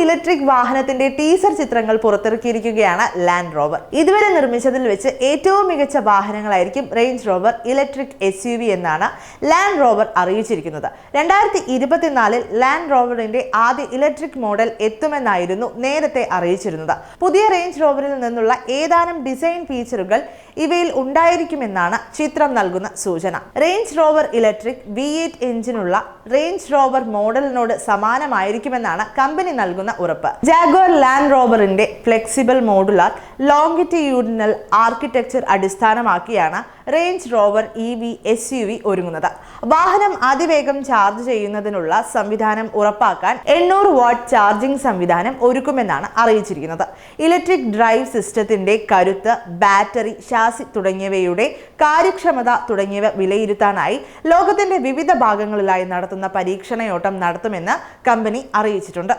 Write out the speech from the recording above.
Electric വാഹനത്തിന്റെ teaser ചിത്രങ്ങൾ പുറത്തിറക്കിയിരിക്കുകയാണ് land rover. ഇതുവരെ നിർമ്മിച്ചതിൽ വെച്ച് ഏറ്റവും മികച്ച വാഹനങ്ങളായിരിക്കും റേഞ്ച് റോവർ ഇലക്ട്രിക് SUV എന്നാണ് ലാൻഡ് റോവർ അറിയിച്ചിരിക്കുന്നത്. 2024 ലാൻഡ് റോവറിന്റെ ആദ്യ ഇലക്ട്രിക് മോഡൽ എത്തുമെന്നായിരുന്നു നേരത്തെ അറിയിച്ചിരുന്നത്. പുതിയ റേഞ്ച് റോവറിൽ നിന്നുള്ള ഏതാനും ഡിസൈൻ ഫീച്ചറുകൾ ഇവയിൽ ഉണ്ടായിരിക്കുമെന്നാണ് ചിത്രം നൽകുന്ന സൂചന. റേഞ്ച് റോവർ ഇലക്ട്രിക് V8 എഞ്ചിനുള്ള റേഞ്ച് റോവർ മോഡലിനോട് സമാനമായിരിക്കുമെന്നാണ് കമ്പനി നൽകുന്ന ഉറപ്പ്. ജാഗ്വർ ലാൻഡ് റോവറിന്റെ ഫ്ലെക്സിബിൾ മോഡുലാർ ലോങ്കിറ്റ്യൂഡിനൽ ആർക്കിടെക്ചർ അടിസ്ഥാനമാക്കിയാണ് റേഞ്ച് റോവർ EV SUV ഒരുങ്ങുന്നത്. വാഹനം അതിവേഗം ചാർജ് ചെയ്യുന്നതിനുള്ള സംവിധാനം ഉറപ്പാക്കാൻ 800 വാട്ട് ചാർജിംഗ് സംവിധാനം ഒരുക്കുമെന്നാണ് അറിയിച്ചിരിക്കുന്നത്. ഇലക്ട്രിക് ഡ്രൈവ് സിസ്റ്റത്തിന്റെ കരുത്ത്, ബാറ്ററി, ഷാസി തുടങ്ങിയവയുടെ കാര്യക്ഷമത തുടങ്ങിയവ വിലയിരുത്താനായി ലോകത്തിന്റെ വിവിധ ഭാഗങ്ങളിലായി നടത്തുന്ന പരീക്ഷണയോട്ടം നടത്തുമെന്ന് കമ്പനി അറിയിച്ചിട്ടുണ്ട്.